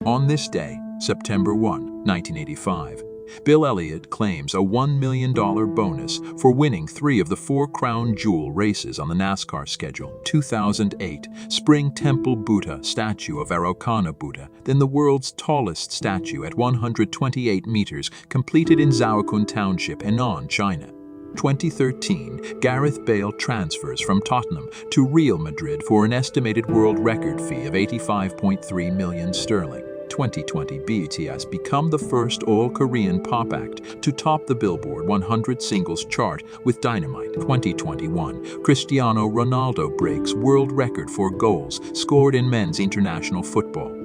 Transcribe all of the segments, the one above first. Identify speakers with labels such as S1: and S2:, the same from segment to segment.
S1: On this day, September 1, 1985, Bill Elliott claims a $1 million bonus for winning 3 of the 4 crown jewel races on the NASCAR schedule. 2008, Spring Temple Buddha statue of Arochana Buddha, then the world's tallest statue at 128 meters, completed in Zhaokun Township, Henan, China. 2013, Gareth Bale transfers from Tottenham to Real Madrid for an estimated world record fee of 85.3 million sterling. 2020, BTS become the first all-Korean pop act to top the Billboard 100 singles chart with Dynamite. 2021, Cristiano Ronaldo breaks world record for goals scored in men's international football.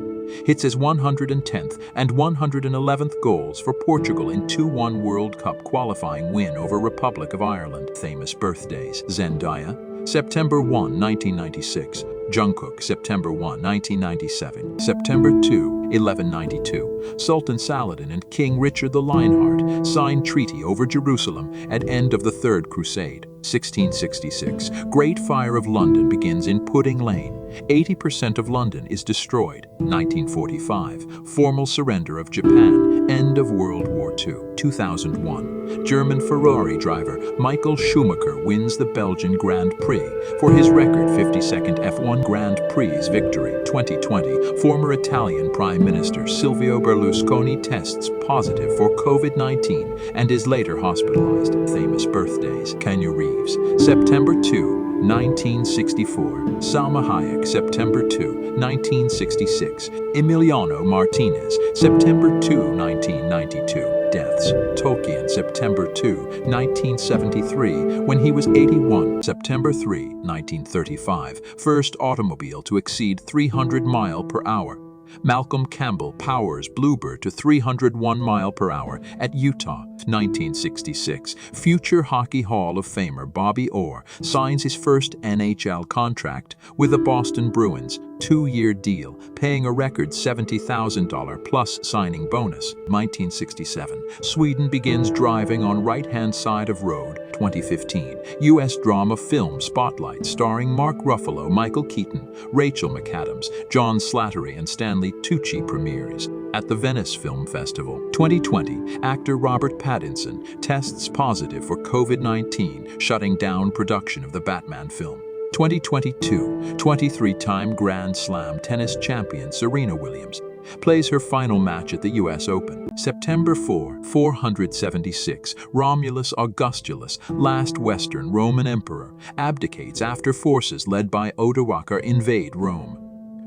S1: Hits his 110th and 111th goals for Portugal in 2-1 World Cup qualifying win over Republic of Ireland. Famous birthdays: Zendaya, September 1, 1996. Jungkook, September 1, 1997. September 2, 1192. Sultan Saladin and King Richard the Lionheart signed treaty over Jerusalem at end of the Third Crusade. 1666. Great Fire of London begins in Pudding Lane. 80% of London is destroyed. 1945. Formal surrender of Japan. End of World War II. 2001. German Ferrari driver Michael Schumacher wins the Belgian Grand Prix for his record 52nd F1 Grand Prix victory. 2020. Former Italian Prime Minister Silvio Berlusconi tests positive for COVID-19 and is later hospitalized. Famous birthdays: Keanu Reeves, September 2, 1964. Salma Hayek, September 2, 1966. Emiliano Martinez, September 2, 1992. Deaths: Tolkien, September 2, 1973, when he was 81. September 3, 1935. First automobile to exceed 300 miles per hour. Malcolm Campbell powers Bluebird to 301 miles per hour at Utah. 1966. Future Hockey Hall of Famer Bobby Orr signs his first NHL contract with the Boston Bruins. 2-year deal, paying a record $70,000 plus signing bonus. 1967. Sweden begins driving on right-hand side of road. 2015. U.S. drama film Spotlight starring Mark Ruffalo, Michael Keaton, Rachel McAdams, John Slattery, and Stanley Tucci premieres at the Venice Film Festival. 2020. Actor Robert Pattinson tests positive for COVID-19, shutting down production of the Batman film. 2022, 23-time Grand Slam tennis champion Serena Williams plays her final match at the U.S. Open. September 4, 476, Romulus Augustulus, last Western Roman emperor, abdicates after forces led by Odoacer invade Rome.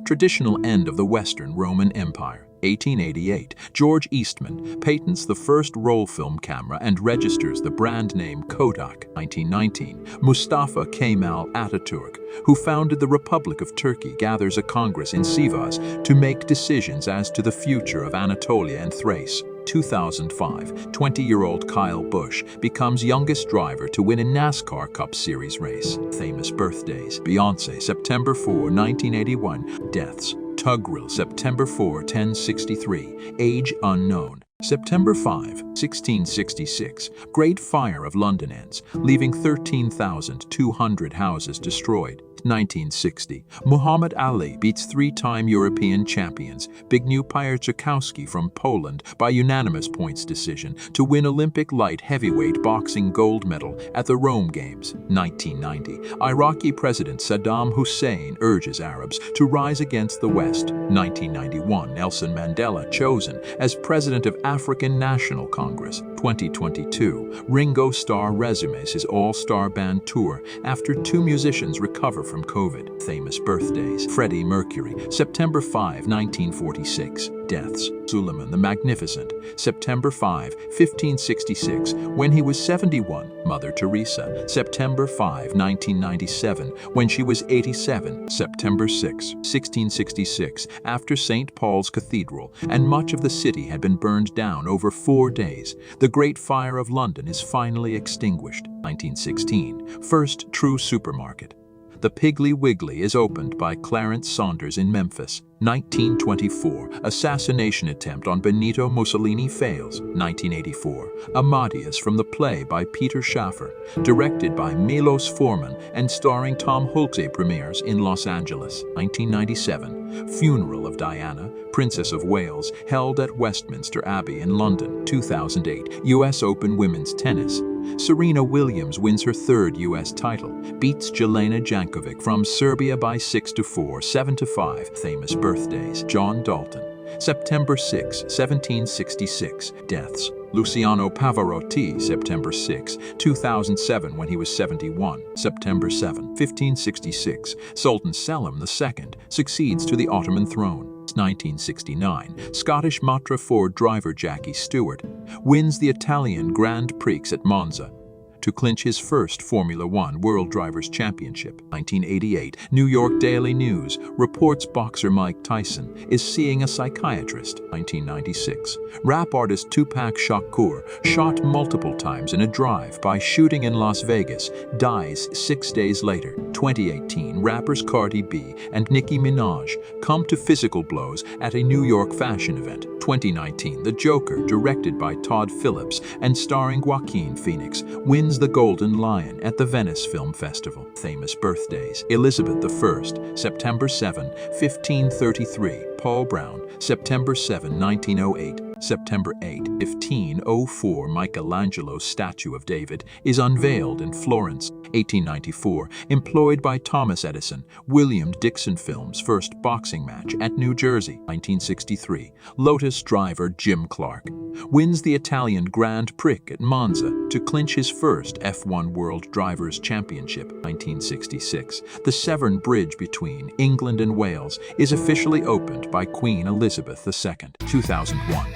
S1: Traditional end of the Western Roman Empire. 1888, George Eastman patents the first roll film camera and registers the brand name Kodak. 1919, Mustafa Kemal Ataturk, who founded the Republic of Turkey, gathers a congress in Sivas to make decisions as to the future of Anatolia and Thrace. 2005, 20-year-old Kyle Busch becomes youngest driver to win a NASCAR Cup Series race. Famous birthdays: Beyoncé, September 4, 1981. Deaths: Tugrill, September 4, 1063, age unknown. September 5, 1666, Great Fire of London ends, leaving 13,200 houses destroyed. 1960, Muhammad Ali beats 3-time European champions Zbigniew Piłsudski from Poland by unanimous points decision to win Olympic light heavyweight boxing gold medal at the Rome Games. 1990, Iraqi President Saddam Hussein urges Arabs to rise against the West. 1991, Nelson Mandela chosen as President of African National Congress. 2022, Ringo Starr resumes his all-star band tour after 2 musicians recover from COVID. Famous birthdays: Freddie Mercury, September 5, 1946. Deaths: Suleiman the Magnificent, September 5, 1566, when he was 71. Mother Teresa, September 5, 1997, when she was 87. September 6, 1666, after St. Paul's Cathedral and much of the city had been burned down over 4 days, the Great Fire of London is finally extinguished. 1916, first true supermarket. The Piggly Wiggly is opened by Clarence Saunders in Memphis. 1924, assassination attempt on Benito Mussolini fails. 1984, Amadeus from the play by Peter Schaffer, directed by Milos Forman and starring Tom Hulce premieres in Los Angeles. 1997, funeral of Diana, Princess of Wales, held at Westminster Abbey in London. 2008, US Open women's tennis. Serena Williams wins her third U.S. title, beats Jelena Jankovic from Serbia by 6-4, 7-5. Famous birthdays: John Dalton, September 6, 1766. Deaths: Luciano Pavarotti, September 6, 2007, when he was 71. September 7, 1566, Sultan Selim II succeeds to the Ottoman throne. 1969, Scottish Matra Ford driver Jackie Stewart wins the Italian Grand Prix at Monza to clinch his first Formula One World Drivers' Championship. 1988, New York Daily News reports boxer Mike Tyson is seeing a psychiatrist. 1996, rap artist Tupac Shakur, shot multiple times in a drive-by shooting in Las Vegas, dies 6 days later. 2018, rappers Cardi B and Nicki Minaj come to physical blows at a New York fashion event. 2019, The Joker, directed by Todd Phillips and starring Joaquin Phoenix, wins the Golden Lion at the Venice Film Festival. Famous birthdays: Elizabeth I, September 7, 1533. Paul Brown, September 7, 1908. September 8, 1504, Michelangelo's statue of David is unveiled in Florence. 1894, employed by Thomas Edison, William Dixon Films' first boxing match at New Jersey. 1963, Lotus driver Jim Clark wins the Italian Grand Prix at Monza to clinch his first F1 World Drivers' Championship. 1966, the Severn Bridge between England and Wales is officially opened by Queen Elizabeth II. 2001,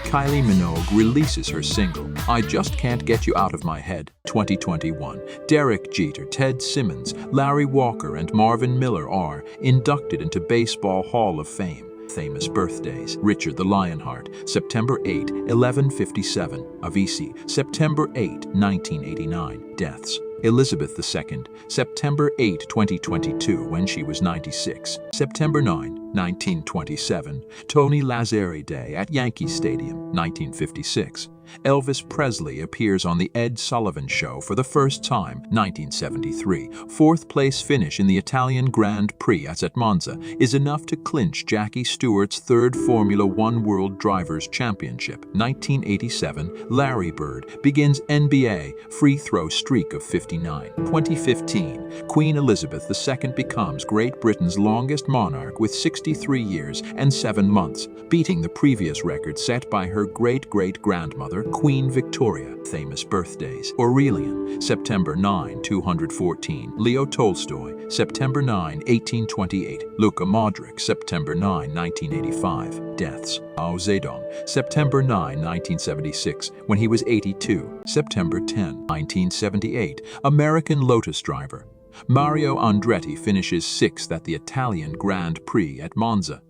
S1: Kylie Minogue releases her single, I Just Can't Get You Out of My Head. 2021, Derek Jeter, Ted Simmons, Larry Walker, and Marvin Miller are inducted into Baseball Hall of Fame. Famous birthdays: Richard the Lionheart, September 8, 1157. Avicii, September 8, 1989. Deaths: Elizabeth II, September 8, 2022, when she was 96. September 9, 1927, Tony Lazzari Day at Yankee Stadium. 1956, Elvis Presley appears on The Ed Sullivan Show for the first time. 1973, fourth-place finish in the Italian Grand Prix at Monza is enough to clinch Jackie Stewart's third Formula One World Drivers' Championship. 1987, Larry Bird begins NBA free throw streak of 59. 2015, Queen Elizabeth II becomes Great Britain's longest monarch with 63 years and 7 months, beating the previous record set by her great-great-grandmother, Queen Victoria. Famous birthdays: Aurelian, September 9, 214. Leo Tolstoy, September 9, 1828. Luka Modric, September 9, 1985. Deaths: Mao Zedong, September 9, 1976, when he was 82. September 10, 1978, American Lotus driver Mario Andretti finishes 6th at the Italian Grand Prix at Monza.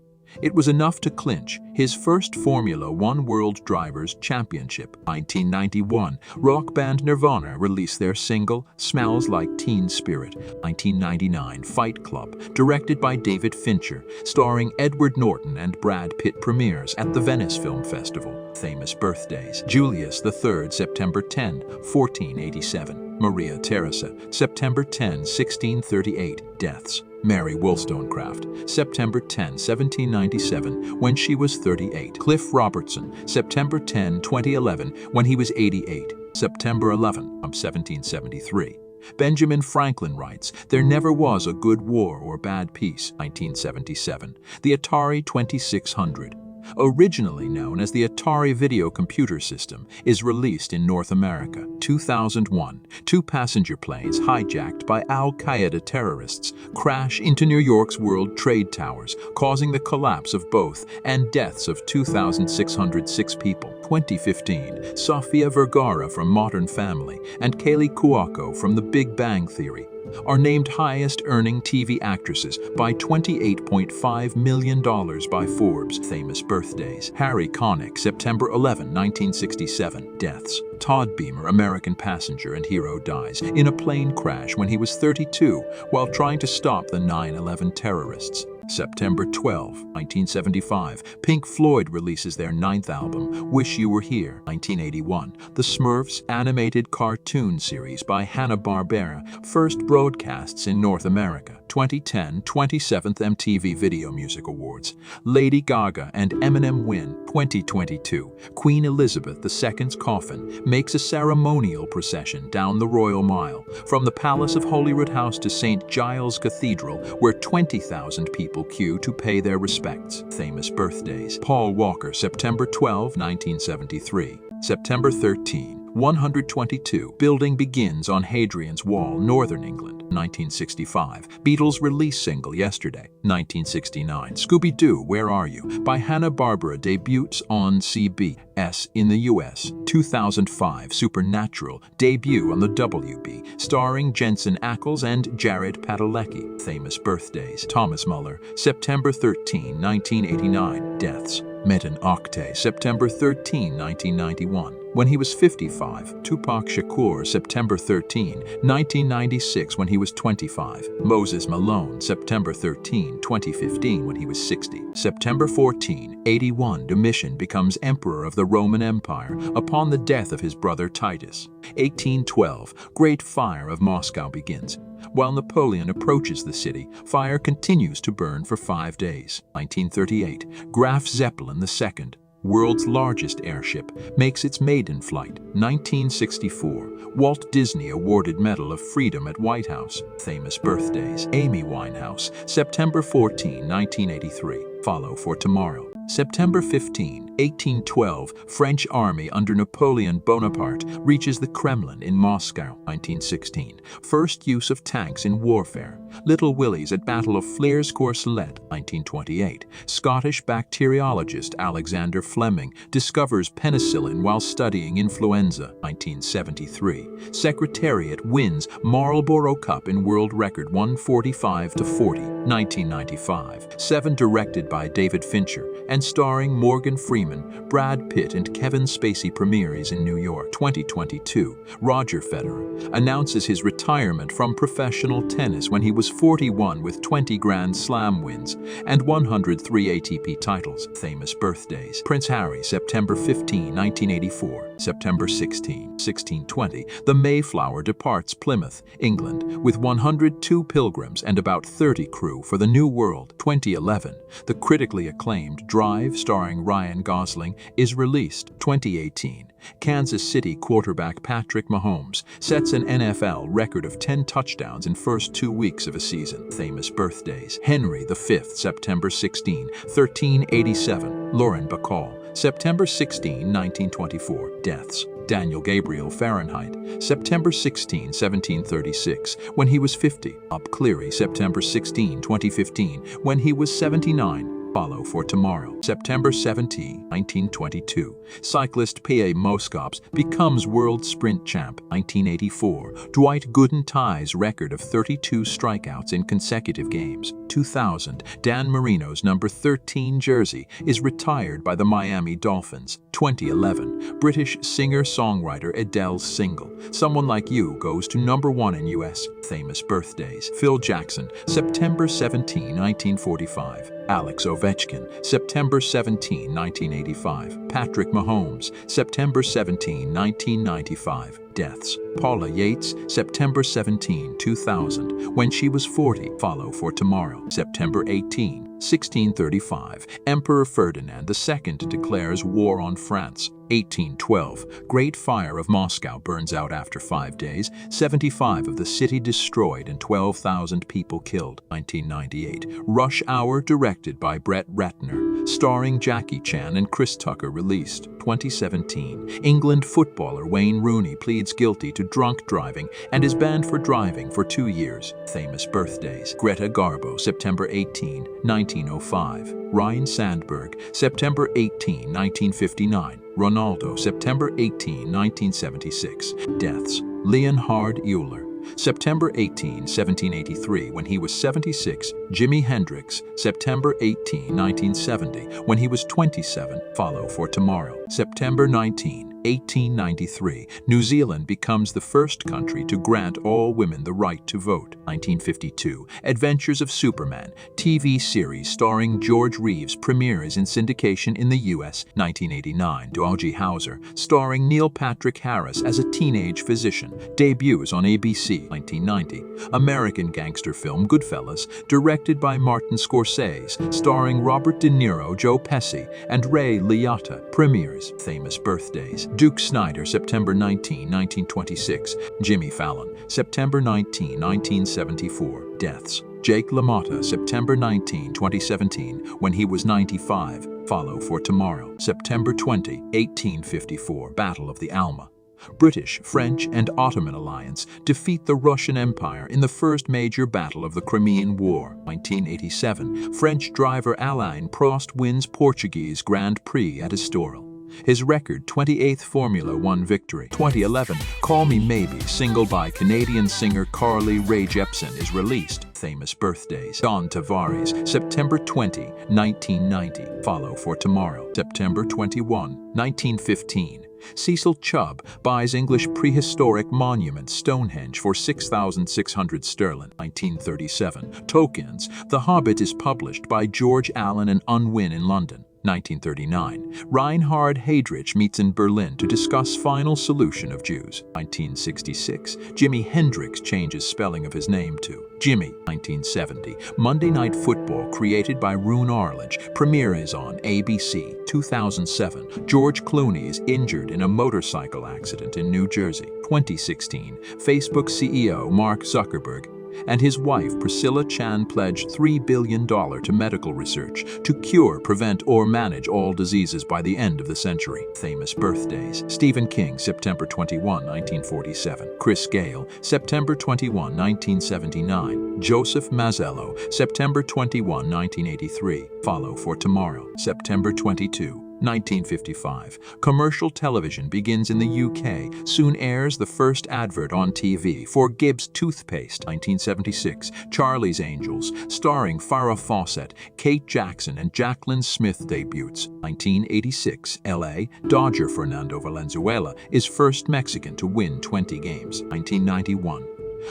S1: It was enough to clinch his first Formula One World Drivers' Championship. 1991, rock band Nirvana released their single, Smells Like Teen Spirit. 1999, Fight Club, directed by David Fincher, starring Edward Norton and Brad Pitt, premieres at the Venice Film Festival. Famous birthdays: Julius III, September 10, 1487. Maria Theresa, September 10, 1638. Deaths: Mary Wollstonecraft, September 10, 1797, when she was 38. Cliff Robertson, September 10, 2011, when he was 88. September 11, 1773. Benjamin Franklin writes, "There never was a good war or bad peace." 1977. The Atari 2600, originally known as the Atari Video Computer System, is released in North America. 2001, 2 passenger planes hijacked by Al-Qaeda terrorists crash into New York's World Trade Towers, causing the collapse of both and deaths of 2,606 people. 2015, Sofia Vergara from Modern Family and Kaylee Cuoco from The Big Bang Theory are named highest-earning TV actresses by $28.5 million by Forbes. Famous birthdays. Harry Connick, September 11, 1967. Deaths. Todd Beamer, American passenger and hero, dies in a plane crash when he was 32 while trying to stop the 9/11 terrorists. September 12, 1975, Pink Floyd releases their 9th album, Wish You Were Here. 1981, The Smurfs animated cartoon series by Hanna-Barbera first broadcasts in North America. 2010, 27th MTV Video Music Awards. Lady Gaga and Eminem win. 2022, Queen Elizabeth II's coffin makes a ceremonial procession down the Royal Mile from the Palace of Holyrood House to St. Giles Cathedral, where 20,000 people queue to pay their respects. Famous birthdays. Paul Walker, September 12, 1973. September 13, 122. Building begins on Hadrian's Wall, Northern England. 1965. Beatles release single Yesterday. 1969. Scooby-Doo, Where Are You? By Hanna-Barbera debuts on CBS in the US. 2005. Supernatural debut on the WB, starring Jensen Ackles and Jared Padalecki. Famous birthdays. Thomas Muller, September 13, 1989. Deaths. Metin Oktay, September 13, 1991. When he was 55. Tupac Shakur, September 13, 1996, when he was 25. Moses Malone, September 13, 2015, when he was 60. September 14, 81, Domitian becomes emperor of the Roman Empire upon the death of his brother Titus. 1812, Great Fire of Moscow begins. While Napoleon approaches the city, fire continues to burn for 5 days. 1938, Graf Zeppelin II, world's largest airship, makes its maiden flight. 1964, Walt Disney awarded Medal of Freedom at White House. Famous birthdays. Amy Winehouse, September 14, 1983. Follow for tomorrow. September 15, 1812, French army under Napoleon Bonaparte reaches the Kremlin in Moscow. 1916, first use of tanks in warfare. Little Willies at Battle of Flers-Courcelette. 1928, Scottish bacteriologist Alexander Fleming discovers penicillin while studying influenza. 1973, Secretariat wins Marlboro Cup in world record 145-40. 1995, Seven directed by David Fincher and starring Morgan Freeman, Brad Pitt, and Kevin Spacey premieres in New York. 2022, Roger Federer announces his retirement from professional tennis when he was 41 with 20 Grand Slam wins and 103 ATP titles. Famous birthdays. Prince Harry, September 15, 1984. September 16, 1620, the Mayflower departs Plymouth, England, with 102 pilgrims and about 30 crew for the New World. 2011, the critically acclaimed Drive, starring Ryan Gosling, is released. 2018, Kansas City quarterback Patrick Mahomes sets an NFL record of 10 touchdowns in first 2 weeks of a season. Famous birthdays. Henry V, September 16, 1387. Lauren Bacall, September 16, 1924. Deaths. Daniel Gabriel Fahrenheit, September 16, 1736, when he was 50. Up Cleary, September 16, 2015, when he was 79. Follow for tomorrow. September 17, 1922, cyclist P.A. Moskops becomes world sprint champ. 1984, Dwight Gooden ties record of 32 strikeouts in consecutive games. 2000, Dan Marino's number 13 jersey is retired by the Miami Dolphins. 2011, British singer-songwriter Adele's single, Someone Like You, goes to number 1 in US. Famous birthdays. Phil Jackson, September 17, 1945. Alex Ovechkin, September 17, 1985. Patrick Mahomes, September 17, 1995. Deaths. Paula Yates, September 17, 2000, when she was 40. Follow for tomorrow. September 18, 1635, Emperor Ferdinand II declares war on France. 1812, Great Fire of Moscow burns out after 5 days, 75 of the city destroyed and 12,000 people killed. 1998, Rush Hour directed by Brett Ratner, starring Jackie Chan and Chris Tucker, released. 2017, England footballer Wayne Rooney pleads guilty to drunk driving and is banned for driving for 2 years. Famous birthdays. Greta Garbo, September 18, 1905. Ryan Sandberg, September 18, 1959. Ronaldo, September 18, 1976. Deaths. Leonhard Euler, September 18, 1783, when he was 76. Jimi Hendrix, September 18, 1970, when he was 27. Follow for tomorrow. September 19, 1893, New Zealand becomes the first country to grant all women the right to vote. 1952, Adventures of Superman, TV series starring George Reeves premieres in syndication in the U.S. 1989, Doogie Howser, starring Neil Patrick Harris as a teenage physician, debuts on ABC. 1990, American gangster film Goodfellas, directed by Martin Scorsese, starring Robert De Niro, Joe Pesci, and Ray Liotta, premieres. Famous birthdays: Duke Snider, September 19, 1926. Jimmy Fallon, September 19, 1974. Deaths: Jake LaMotta, September 19, 2017, when he was 95. Follow for tomorrow. September 20, 1854, Battle of the Alma. British, French, and Ottoman alliance defeat the Russian Empire in the first major battle of the Crimean War. 1987, French driver Alain Prost wins Portuguese Grand Prix at Estoril. His record 28th Formula One victory. 2011, Call Me Maybe, single by Canadian singer Carly Rae Jepsen, is released. Famous birthdays: Don Tavares, September 20, 1990. Follow for tomorrow. September 21, 1915. Cecil Chubb buys English prehistoric monument Stonehenge for 6,600 sterling. 1937, Tolkien's The Hobbit is published by George Allen and Unwin in London. 1939, Reinhard Heydrich meets in Berlin to discuss final solution of Jews. 1966, Jimi Hendrix changes spelling of his name to Jimmy. 1970, Monday Night Football, created by Roone Arledge, premieres on ABC. 2007, George Clooney is injured in a motorcycle accident in New Jersey. 2016, Facebook CEO Mark Zuckerberg and his wife Priscilla Chan pledged $3 billion to medical research to cure, prevent, or manage all diseases by the end of the century. Famous birthdays: Stephen King, September 21, 1947. Chris Gale, September 21, 1979. Joseph Mazzello, September 21, 1983. Follow for tomorrow. September 22, 1955. Commercial television begins in the UK, soon airs the first advert on TV for Gibbs toothpaste. 1976, Charlie's Angels, starring Farrah Fawcett, Kate Jackson, and Jacqueline Smith debuts. 1986, LA, Dodger Fernando Valenzuela is first Mexican to win 20 games. 1991,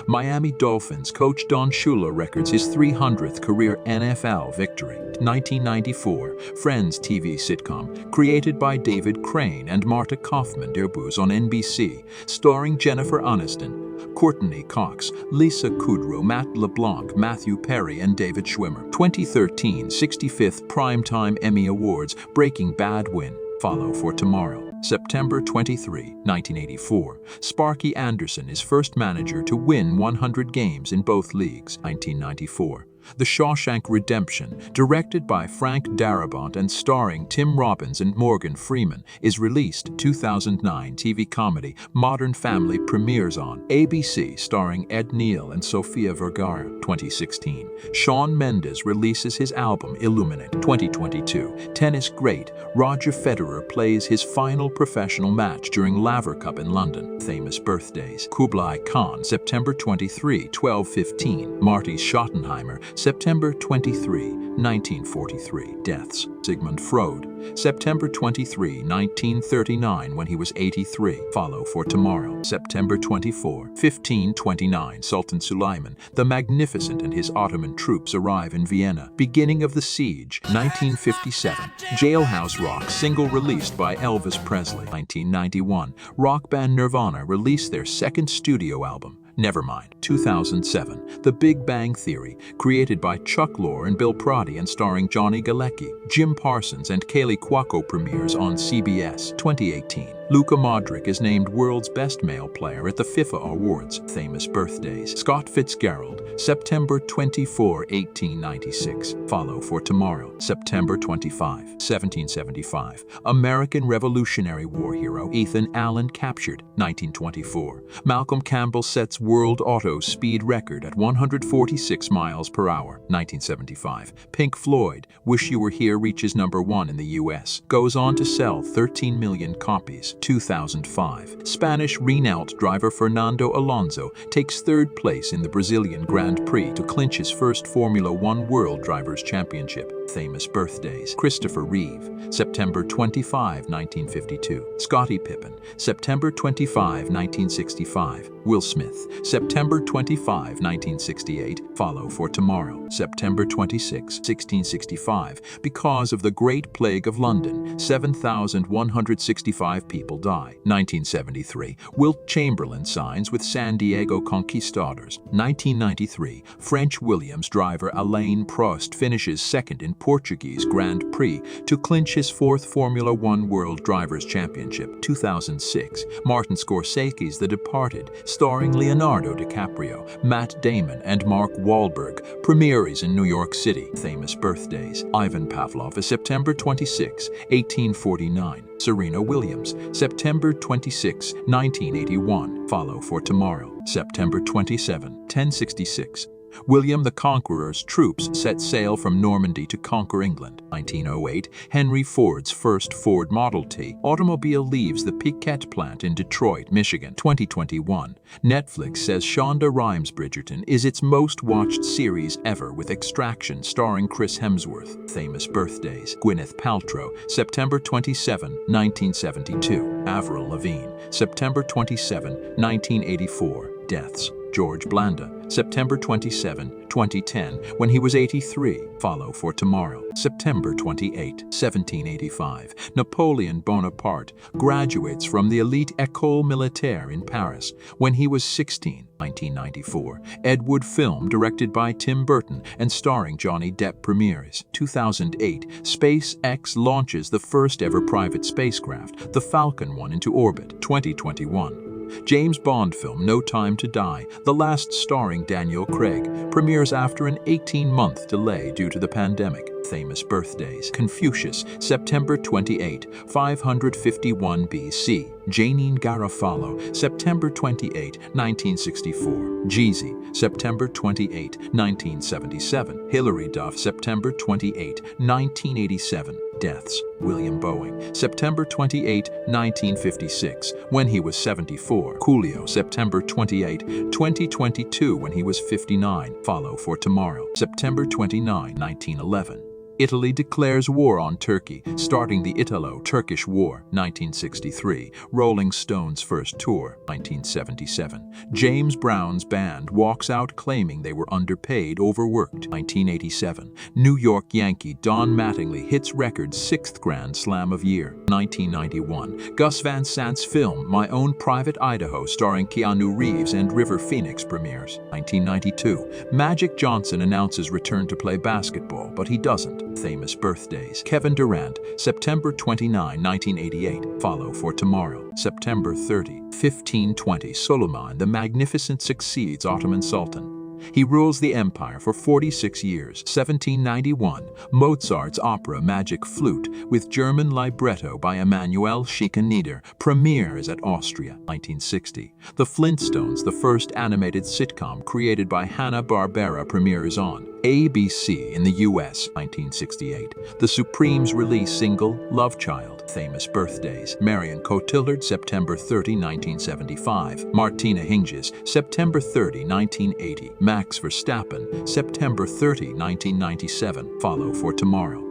S1: Miami Dolphins coach Don Shula records his 300th career NFL victory. 1994, Friends TV sitcom, created by David Crane and Marta Kaufman, debuts on NBC, starring Jennifer Aniston, Courtney Cox, Lisa Kudrow, Matt LeBlanc, Matthew Perry, and David Schwimmer. 2013, 65th Primetime Emmy Awards, Breaking Bad win. Follow for tomorrow. September 23, 1984, Sparky Anderson is first manager to win 100 games in both leagues. 1994, The Shawshank Redemption, directed by Frank Darabont and starring Tim Robbins and Morgan Freeman, is released. 2009 TV comedy Modern Family premieres on ABC, starring Ed Neal and Sofia Vergara. 2016, Shawn Mendes releases his album Illuminate. 2022, tennis great Roger Federer plays his final professional match during Laver Cup in London. Famous birthdays: Kublai Khan, September 23, 1215. Marty Schottenheimer, September 23, 1943. Deaths: Sigmund Freud, September 23, 1939, when he was 83. Follow for tomorrow. September 24, 1529, Sultan Suleiman the Magnificent and his Ottoman troops arrive in Vienna. Beginning of the siege. 1957, Jailhouse Rock, single released by Elvis Presley. 1991, rock band Nirvana released their second studio album, Nevermind. 2007, The Big Bang Theory, created by Chuck Lorre and Bill Prodi and starring Johnny Galecki, Jim Parsons, and Kaylee Cuoco, premieres on CBS. 2018, Luka Modric is named world's best male player at the FIFA Awards. Famous birthdays: Scott Fitzgerald, September 24, 1896. Follow for tomorrow. September 25, 1775, American Revolutionary War hero Ethan Allen captured. 1924, Malcolm Campbell sets world auto speed record at 146 miles per hour. 1975, Pink Floyd, Wish You Were Here reaches #1 in the US, goes on to sell 13 million copies. 2005. Spanish Renault driver Fernando Alonso takes third place in the Brazilian Grand Prix to clinch his first Formula One World Drivers' Championship. Famous birthdays: Christopher Reeve, September 25, 1952. Scottie Pippen, September 25, 1965. Will Smith, September 25, 1968. Follow for tomorrow, September 26, 1665. Because of the Great Plague of London, 7,165 people die. 1973. Wilt Chamberlain signs with San Diego Conquistadors. 1993. French Williams driver Alain Prost finishes second in Portuguese Grand Prix to clinch his fourth Formula One World Drivers' Championship. 2006. Martin Scorsese's The Departed, starring Leonardo DiCaprio, Matt Damon, and Mark Wahlberg, premieres in New York City. Famous birthdays: Ivan Pavlov is September 26, 1849. Serena Williams, September 26, 1981. Follow for tomorrow, September 27, 1066. William the Conqueror's troops set sail from Normandy to conquer England. 1908, Henry Ford's first Ford Model T automobile leaves the Piquet plant in Detroit, Michigan. 2021, Netflix says Shonda Rhimes' Bridgerton is its most-watched series ever, with Extraction starring Chris Hemsworth. Famous birthdays: Gwyneth Paltrow, September 27, 1972. Avril Lavigne, September 27, 1984. Deaths: George Blanda, September 27, 2010, when he was 83. Follow for tomorrow, September 28, 1785. Napoleon Bonaparte graduates from the elite École Militaire in Paris when he was 16. 1994. Ed Wood film directed by Tim Burton and starring Johnny Depp premieres. 2008. SpaceX launches the first ever private spacecraft, the Falcon 1, into orbit. 2021. James Bond film No Time to Die, the last starring Daniel Craig, premieres after an 18-month delay due to the pandemic. Famous birthdays: Confucius, September 28, 551 BC. Janine Garofalo, September 28, 1964. Jeezy, September 28, 1977. Hilary Duff, September 28, 1987. Deaths: William Boeing, September 28, 1956, when he was 74. Coolio, September 28, 2022, when he was 59. Follow for tomorrow, September 29, 1911. Italy declares war on Turkey, starting the Italo-Turkish War. 1963. Rolling Stones' first tour. 1977. James Brown's band walks out claiming they were underpaid, overworked. 1987. New York Yankee Don Mattingly hits record's 6th Grand Slam of year. 1991. Gus Van Sant's film My Own Private Idaho, starring Keanu Reeves and River Phoenix, premieres. 1992. Magic Johnson announces return to play basketball, but he doesn't. Famous birthdays: Kevin Durant, September 29, 1988. Follow for tomorrow, September 30, 1520. Suleiman the Magnificent succeeds Ottoman Sultan. He rules the empire for 46 years. 1791. Mozart's opera Magic Flute, with German libretto by Emanuel Schikaneder, premieres at Austria. 1960. The Flintstones, the first animated sitcom created by Hanna-Barbera, premieres on ABC in the U.S. 1968. The Supremes release single Love Child. Famous birthdays: Marion Cotillard, September 30, 1975. Martina Hingis, September 30, 1980. Max Verstappen, September 30, 1997. Follow for tomorrow,